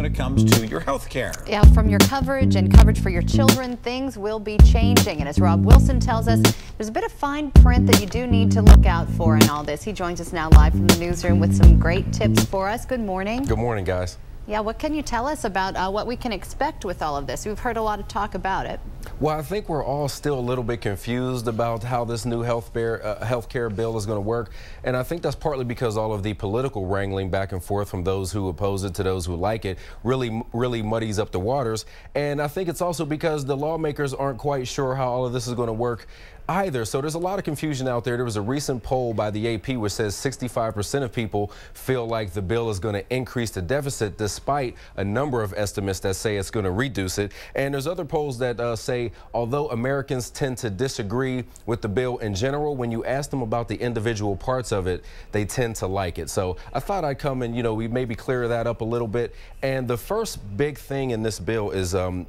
it comes to your health care. Yeah, from your coverage and coverage for your children, things will be changing. And as Rob Wilson tells us, there's a bit of fine print that you do need to look out for in all this. He joins us now live from the newsroom with some great tips for us. Good morning. Good morning, guys. Yeah, what can you tell us about what we can expect with all of this? We've heard a lot of talk about it. Well, I think we're all still a little bit confused about how this new health care bill is going to work. And I think that's partly because all of the political wrangling back and forth from those who oppose it to those who like it really muddies up the waters. And I think it's also because the lawmakers aren't quite sure how all of this is going to work either. So there's a lot of confusion out there. There was a recent poll by the AP which says 65% of people feel like the bill is going to increase the deficit, despite a number of estimates that say it's going to reduce it. And there's other polls that say although Americans tend to disagree with the bill in general, when you ask them about the individual parts of it, they tend to like it. So I thought I'd come and, we maybe clear that up a little bit. And the first big thing in this bill is a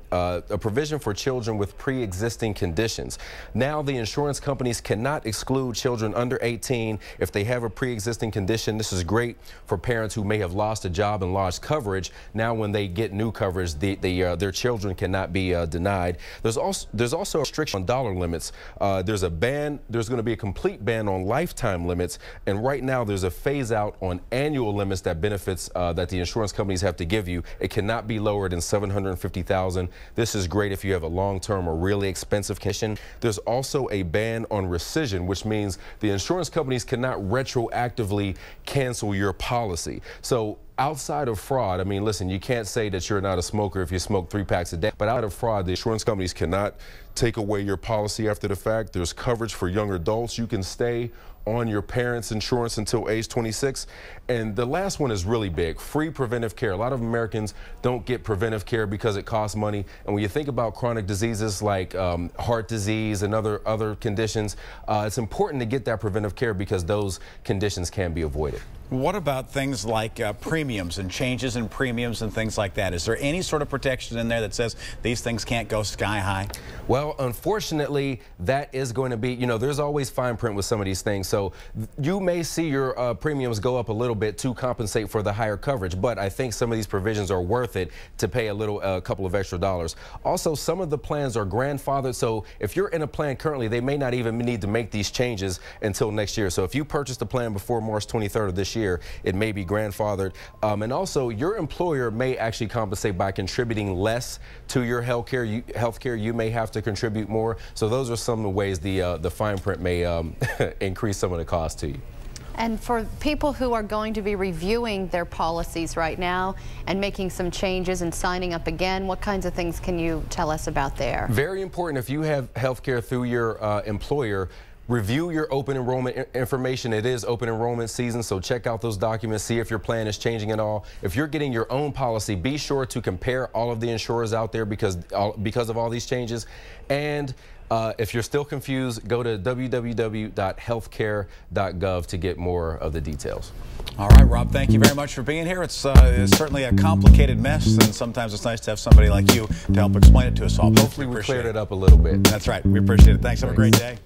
provision for children with pre-existing conditions. Now the insurance companies cannot exclude children under 18 if they have a pre-existing condition. This is great for parents who may have lost a job and lost coverage. Now when they get new coverage, their children cannot be denied. There's also a restriction on dollar limits. There's going to be a complete ban on lifetime limits, and right now there's a phase out on annual limits that benefits that the insurance companies have to give you. It cannot be lower than $750,000. This is great if you have a long-term or really expensive condition. There's also a ban on rescission, which means the insurance companies cannot retroactively cancel your policy. So outside of fraud, I mean, listen, you can't say that you're not a smoker if you smoke 3 packs a day, but out of fraud, the insurance companies cannot take away your policy after the fact. There's coverage for young adults. You can stay on your parents' insurance until age 26. And the last one is really big, free preventive care. A lot of Americans don't get preventive care because it costs money. And when you think about chronic diseases like heart disease and other conditions, it's important to get that preventive care because those conditions can be avoided. What about things like premiums and changes in premiums and things like that? Is there any sort of protection in there that says these things can't go sky high? Well, unfortunately, that is going to be, there's always fine print with some of these things. So you may see your premiums go up a little bit to compensate for the higher coverage, but I think some of these provisions are worth it to pay a couple of extra dollars. Also, some of the plans are grandfathered, so if you're in a plan currently, they may not even need to make these changes until next year. So if you purchased a plan before March 23rd of this year, it may be grandfathered. And also, your employer may actually compensate by contributing less to your health care. You may have to contribute more. So those are some of the ways the fine print may increase some of the cost to you. And for people who are going to be reviewing their policies right now and making some changes and signing up again, what kinds of things can you tell us about there? Very important. If you have health care through your employer, review your open enrollment information. It is open enrollment season, so check out those documents, see if your plan is changing at all. If you're getting your own policy, be sure to compare all of the insurers out there because of all these changes. And if you're still confused, go to www.healthcare.gov to get more of the details. All right, Rob, thank you very much for being here. It's certainly a complicated mess, and sometimes it's nice to have somebody like you to help explain it to us all. Hopefully we cleared it up a little bit. That's right. We appreciate it. Thanks. Have a great day.